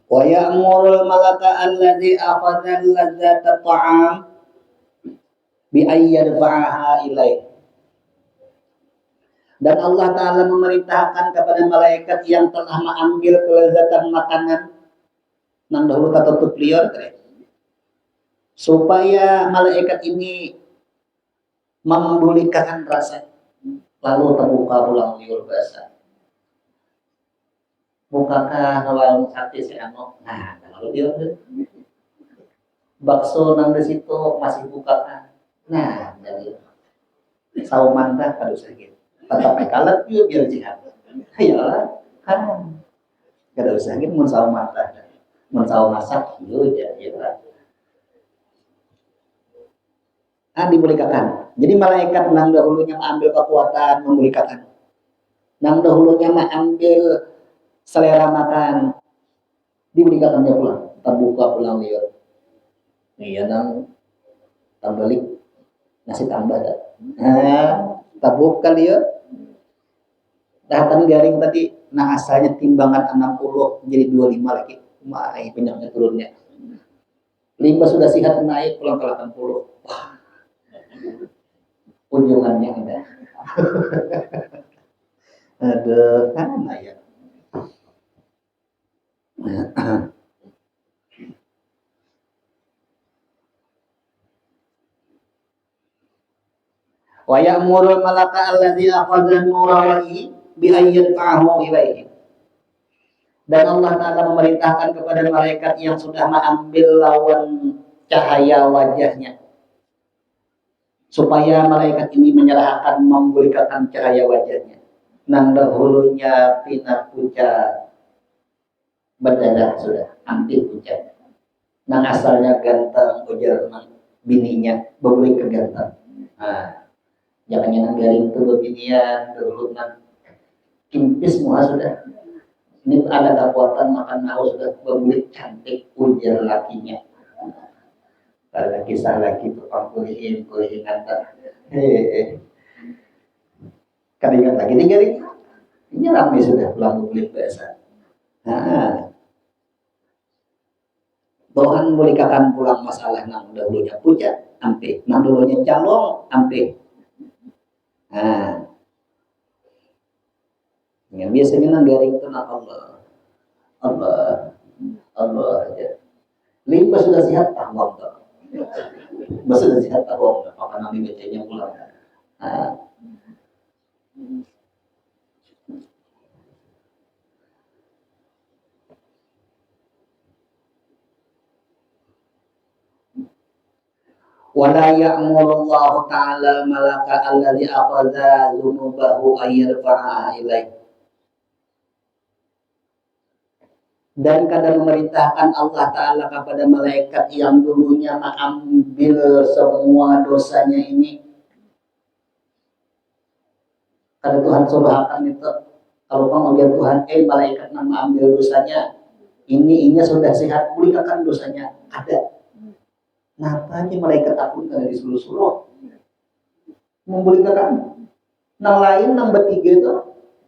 Wa ya'murul malaka alladhi akhadha ladzata ta'am bi ayyadfa'aha ilaih. Dan Allah Ta'ala memerintahkan kepada malaikat yang telah mengambil kelezatan makanan nang dahulu katutup liur supaya malaikat ini memulihkan rasa, lalu terbuka ulang liur basah. Bukakah warung sate seano? Nah, kalau dia bakso nang di situ masih buka. Nah, jadi saumantah kadu sakit. Tetap kalat dia biar jihat. Ayolah, kan. Kada usah sakit mun saumantah. Mun saum masak yo ya. Dibolehkan. Jadi malaikat nang dahulunya mengambil kekuatan membolehkan. Nang dahulunya mengambil selera makan diberikan dia pulang, terbuka pulang liur. Iya nang tambalik nasi tambah dah. Nah, terbuka liur. Datang garing tadi, nah asalnya timbangan 60 jadi 25 lagi. Mai penyaknya turunnya. 5 sudah sihat naik pulang ke 80. Wah. Kunjungannya ada. Aduh, kan ya. Wa ya'murul malaka alladzi akhadha nurawi bi ayyadfa'ahu ilaihi. Dan Allah Ta'ala memerintahkan kepada malaikat yang sudah mengambil lawan cahaya wajahnya supaya malaikat ini menyerahkan memberikan cahaya wajahnya. Nang dahulunya pinat pucat berdadah sudah hampir pucat. Nang asalnya ganteng ujar nang bininya berbeli ke ganteng. Nah, jangan nang garing tuh binian dulu nang kimpis muha sudah. Ini ada kekuatan makan haus sudah berbeli cantik ujar lakinya. Ada kisah lagi tukang kulihin ngantar. Kadang lagi ini garing. Ini ramai sudah pulang berbeli biasa. Nah, Tuhan bolehkan pulang masalah nang dahulunya pucat ampe, nang dahulunya calong ampe. Nah, yang biasanya nang garing itu nang Allah aja. Lima sudah sihat tawang tak? Sudah sihat tawang tak? Maka nabi bacanya pulang. Nah, wala ya'murullahu ta'ala malaka alladhi aqadha dhunubahu ayyarfa'a ilaih. Dan kadang memerintahkan Allah Ta'ala kepada malaikat yang dulunya mengambil semua dosanya ini. Kada Tuhan surahkan itu, kalau pengambil Tuhan, malaikat yang mengambil dosanya, ini sudah sehat, pulihkan dosanya. Ada. Kenapa aja malaikat takut karena disuruh-suruh memulihkan? Nang lain, nang bertiga itu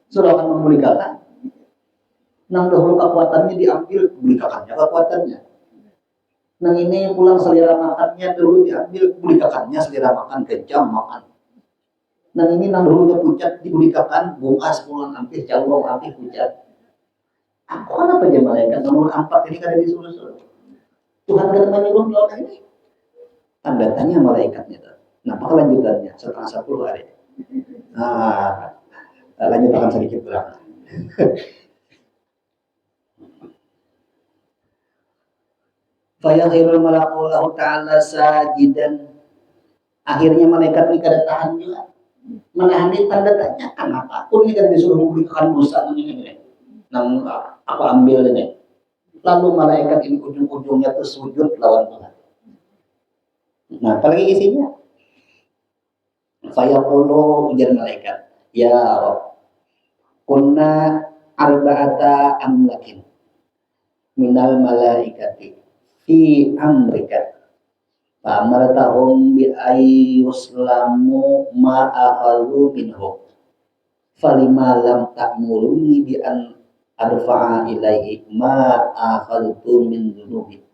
suruh akan memulihkan. Nang dahulu kekuatannya diambil, pulihkannya kekuatannya. Nang ini pulang selera makannya dulu diambil, pulihkannya selera makan, kejam makan. Nang ini nang dulunya pucat dipulihkan, bungas pulang ampih, calong ampih pucat. Aku kan apa aja malaikat nomor 4 ini kan disuruh-suruh. Tuhan kan menyuruh melakukan ini. Tanda tanya malaikatnya tuh. Nah, apa kelanjutannya setelah 10 hari? Nah, lanjutkan sedikit berapa? Fayakhirul malaku lahu ta'ala sajidan. Akhirnya malaikat ini kada tahan juga. Menahan tanda tanya, kenapa aku ini kan disuruh memberikan dosa ini. Nang aku ambil ini. Lalu malaikat ini ujung-ujungnya tuh sujud lawan Tuhan. Nah, apalagi isinya? Fayaqulu ujar malaikat, ya Rabb, kunna arba'ata amlakin minal malaikati fi amrika fa amartahum bi ayyuslamu ma akhalu minhu falima lam ta'muruni bi an arfa'a ilaihi ma akhaltu min dzunubi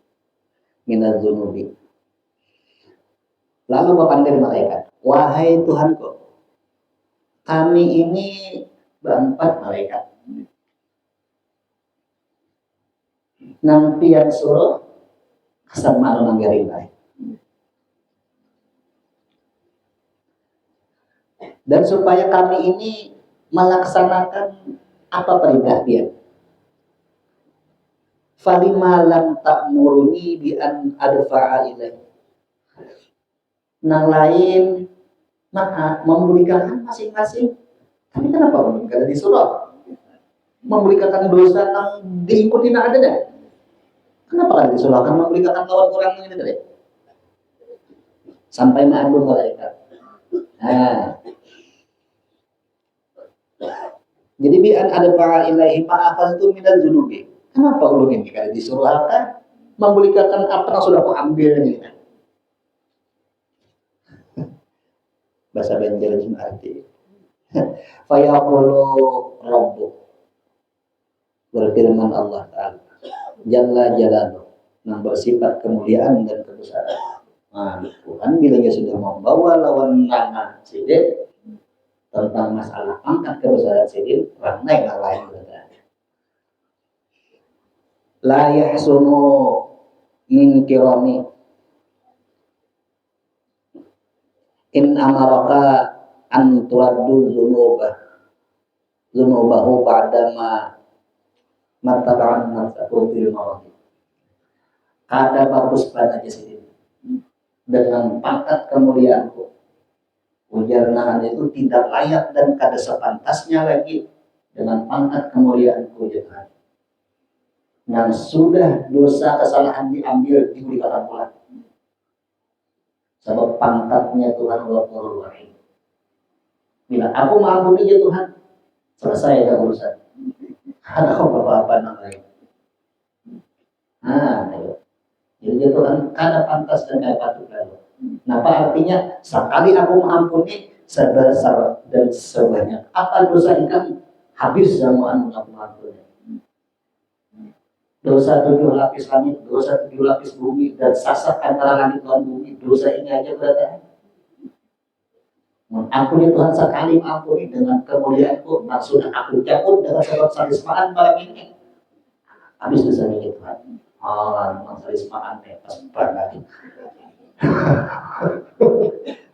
minaz dzunubi. Lalu berpandai malaikat, wahai Tuhanku, kami ini berempat malaikat. Nang pian suruh kesamaan nang garing baik. Dan supaya kami ini melaksanakan apa perintah dia. Falima lam ta'muruni bi an adfa'a ilaihi. Nang lain maka memberikan masing-masing. Tapi kenapa memberikan disuruh memberikan dosa nang diikuti nak ada dah? Kenapa kan disuruh akan memberikan lawan orang ini tadi? Sampai ma'adun malaikat. Nah, jadi bi'an ada fa'ilahi ma'afaltu minal zunubi. Kenapa ulun ini kan disuruh akan memberikan apa yang sudah aku ambil ini? Bahasa Banjar itu arti fayaqulu rabbu, berfirman Allah Ta'ala Jalla Jalaluh, yang bersifat kemuliaan dan kebesaran. Nah, Tuhan bilanya sudah membawa lawan nama sidik tentang masalah angkat kebesaran sidik, ranai lain berada. La yahsunu min kirami in amaraka an turaddu zunubahu ba'dama mataba'an nafsahu fil mawadi. Ada bagus pada sini dengan pangkat kemuliaanku. Ujar nahan itu tidak layak dan kada sepantasnya lagi dengan pangkat kemuliaanku jangan. Dan sudah dosa kesalahan diambil diberikan pula. Sebab pangkatnya Tuhan Ghafurur Rahim. Bila aku mengampuni ya Tuhan, selesai ya urusan. Ada apa-apa namanya. Nah, ayo. Jadi Tuhan kada pantas dan kada patut lalu. Nah, apa artinya? Sekali aku mengampuni sebesar dan sebanyak apa dosa ikan habis zaman aku mengampuni. Dosa 7 lapis langit, dosa 7 lapis bumi, dan sasak antara langit dan bumi. Dosa ini aja berada. Ampuni Tuhan sekali ampuni dengan kemuliaanku. Nah, sudah aku cabut dengan sebab salismaan malam ini. Habis dosa ini Tuhan. Memang salismaan pas banget.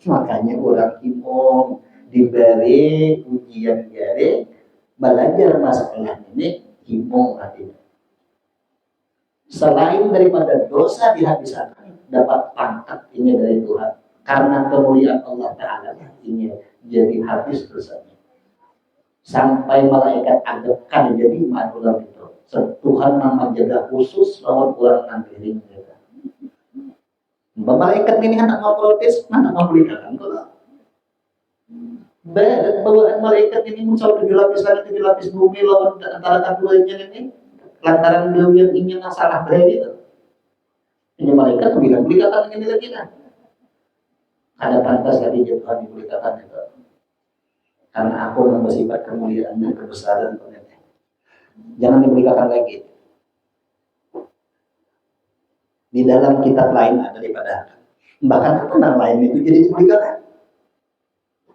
Makanya orang imam diberi ujian jari belajar masalah ini imam artinya. Selain daripada dosa dihabiskan, dapat pangkat ini dari Tuhan. Karena kemuliaan Allah Ta'ala ini jadi habis dosanya. Sampai malaikat anggapkan jadi manulah itu. Tuhan nama jaga khusus lawan orang nanti. Malaikat ini hendak mau protes, mana mau belikan kalau bawaan malaikat ini muncul 7 lapis langit 7 lapis bumi lawan antara keduanya ini. lantaran beliau yang ingin salah berarti itu. Hanya malaikat bilang belikan ini lagi lah. Ada pantas dari Tuhan diberikan itu. Karena aku bersifat kemuliaan dan kebesaran ternyata. Jangan diberikan lagi. Di dalam kitab lain ada daripada bahkan tenang lain itu jadi diberikan.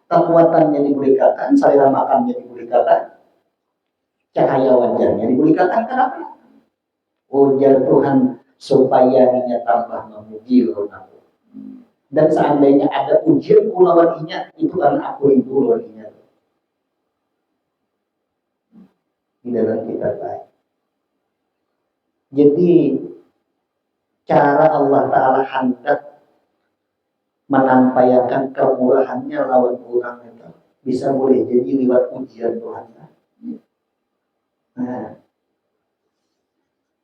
Kekuatannya diberikan, selera makannya diberikan, cahaya wajahnya diberikan. Kenapa? Ujar Tuhan supaya inya tambah memuji aku. Dan seandainya ada ujian lawan inya, itu karena aku yang lawan inya. Di dalam kitab lain. Jadi cara Allah Ta'ala hendak menampaikan kemurahannya lawan orang itu bisa boleh jadi lewat ujian Tuhan. Nah,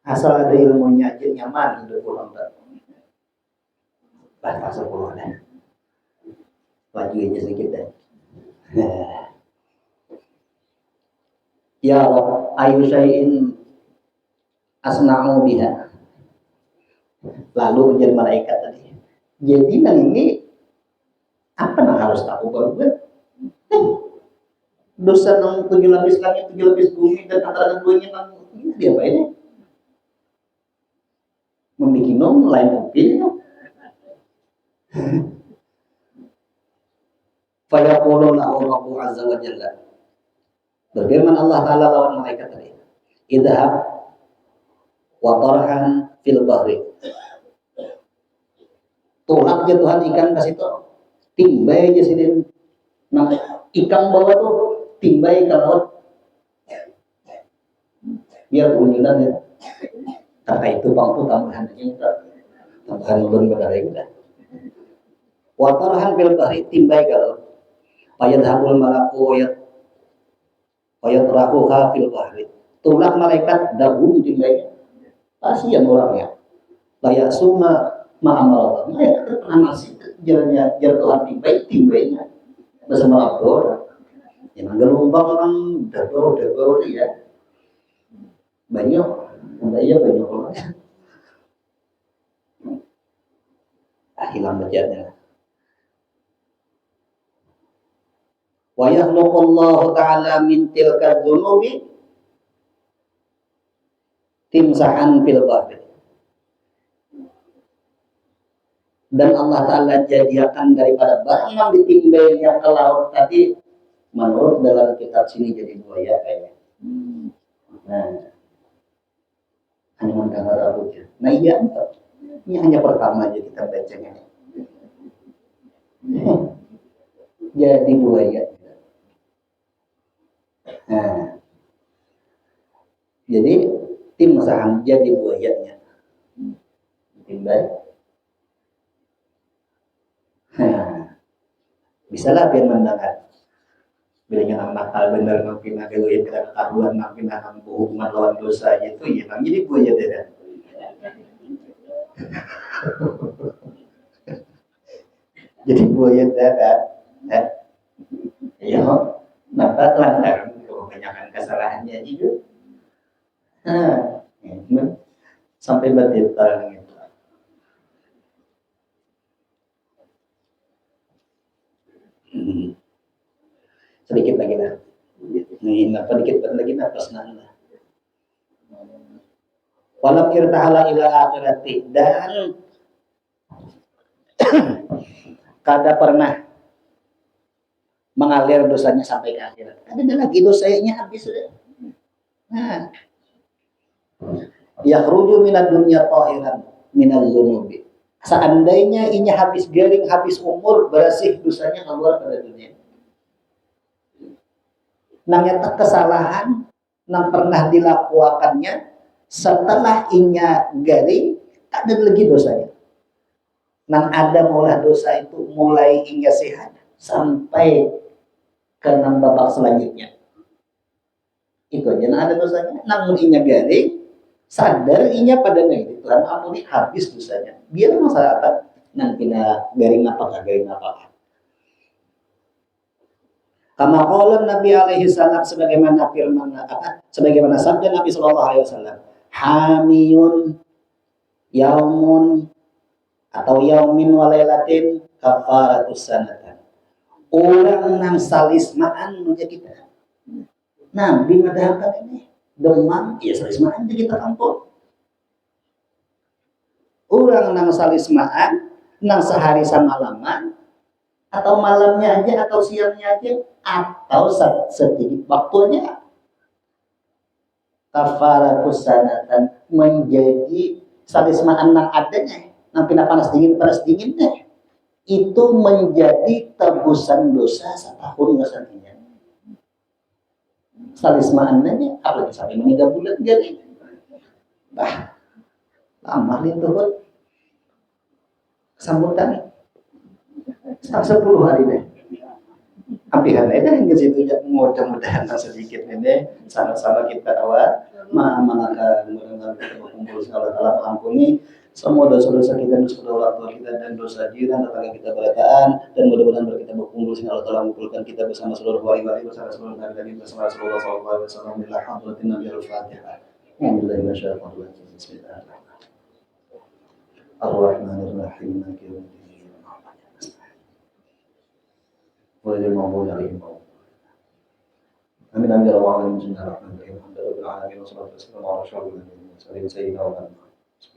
asal ada ilmunya aja nyaman hidup orang tak. Bahasa sepuluhnya. Laju aja sedikit deh. Ya Rabb, ayu syai'in asna'u biha. Lalu ujian malaikat tadi. Jadi ini apa yang harus aku buat? Dosa nang 7 lapis langit, 7 lapis bumi dan antara keduanya nang ini dia apa ini? Membikin nom lain mobil. Fayaqulu lahu Rabbu azza wa jalla. Berfirman Allah Ta'ala lawan malaikat tadi. Idhab wa tarhan fil bahri. Tolak aja Tuhan ikan ke situ. Timbai aja sini. Nah, ikan bawa tuh timbai ke laut. Biar kunjulan ya. Kata itu bang tuh tambahan aja kita. Tambahan belum benar ya kita. Wa tarhan fil bahri timbai ke laut. Fayadhabul malaku wayatrahuha fil bahri. Tolak malaikat dahulu timbainya. Kasihan orangnya. Layak suma ma'amal Allah. Malaikat terkenal masih jalannya Tuhan timbainya bersama Abdul. Yang gelombang orang dabur ya. Banyak, iya banyak orang. Hilang bacanya. Wa yakhluqullahu ta'ala min tilka dzunubi timsahan fil bahri. Dan Allah Ta'ala jadikan daripada barang yang ditimbainya ke laut tadi menurut dalam kitab sini jadi buaya kayaknya. Nah, hanya menggambar abuja. Nah iya, ini hanya pertama aja kita bacanya. Jadi buaya. Nah, jadi tim saham jadi buayanya. Timbai. Bisalah biar mendengar. Bilangnya nang nakal bener nang pindah gawe tidak karuan nang pindah nang hukuman lawan dosa itu ya nang jadi buaya tidak. Jadi buaya tidak. Ya, maka lantaran kebanyakan kesalahannya juga. Sampai berdetail gitu. Sedikit lagi lah. Nih, dikit lagi nafas nana. Walam irtahala ila akhirati dan kada pernah mengalir dosanya sampai ke akhirat. Ada lagi dosanya habis sudah. Nah, yakhruju minad dunya tahiran minal dzunubi. Seandainya inya habis garing, habis umur, bersih dosanya keluar pada dunia. Nangnya kesalahan yang pernah dilakukannya setelah inya garing, tak ada lagi dosanya. Nang ada mulai dosa itu mulai inya sehat sampai ke enam babak selanjutnya. Itu aja nang ada dosanya. Namun inya garing, sadar inya pada itu Tuhan ampuni habis dosanya. Biar masyarakat nang pina garing apa garing apa. Kama qala Nabi alaihi salam sebagaimana firman sebagaimana sabda Nabi sallallahu alaihi wasallam. hamiyun yaumun atau yaumin walailatin kafaratus sanatan. Orang nang salismaan nu kita. Nabi madahkan ini demam, ya salismaan di kita kampung. Orang nang salismaan, nang sehari samalaman, atau malamnya aja, atau siangnya aja, atau sedikit waktunya. Kafaratus sanatan menjadi salismaan nang adanya, nang pina panas dinginnya. Itu menjadi tebusan dosa setahun ngasaninya. Salismaannya apalagi sampai meninggal bulan jadi. Bah, lama itu sambutan 10 hari deh. Ampihan aja hingga situ ya, mudah-mudahan sedikit ini sama-sama kita awal mengamalkan mudah-mudahan kita berkumpul segala dalam ampuni semua dosa-dosa kita, dosa orang tua kita dan dosa jiran tetangga kita berataan, dan mudah-mudahan kita berkumpul sehingga Allah telah mengumpulkan kita bersama seluruh wali-wali, bersama seluruh nabi-nabi, bersama Rasulullah SAW. Bila hadratin Nabi al-Fatihah. Bismillahirrahmanirrahim. Ar-Rahmanir-Rahim. Maliki yaumiddin. Ghairil maghdubi 'alaihim Amin amin ya rabbal alamin. Bismillahirrahmanirrahim. Alhamdulillahirabbil alamin wassalatu wassalamu ala asyrofil mursalin sayyidina wa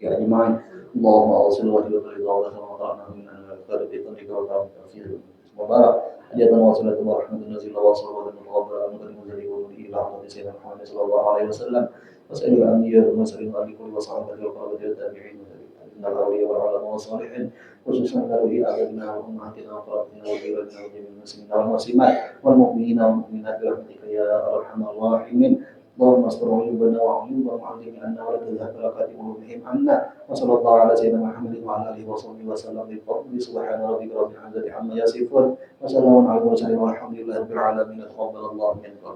ya ajma'in. Allahumma awsil wa jibal ridha wa ta'ala min al-khairu bi tawfika wa tawfiq. Mubarak hadiatan wa salatu wa rahmatun nazila wa sallallahu alaihi wa sallam wa mudari wa li ila hadrat sayyidina Muhammad sallallahu alaihi wasallam wa sayyidil anbiya wa mursalin wa ali kulli wa sahbihi wa qawli tabi'in wa الأولياء والعلماء والصالحين خصوصا ذوي آبائنا وأمهاتنا وأقربائنا وجيراننا وجميع المسلمين والمسلمات والمؤمنين والمؤمنات برحمتك يا أرحم الراحمين. اللهم استر عيوبنا وعيوبهم وعلم عنا ولا تذهب بركات قلوبهم عنا. وصلى الله على سيدنا محمد وعلى آله وصحبه وسلم بفضل سبحان ربك رب العزة عما يصفون وسلام على المرسلين والحمد لله رب العالمين. تقبل الله منكم.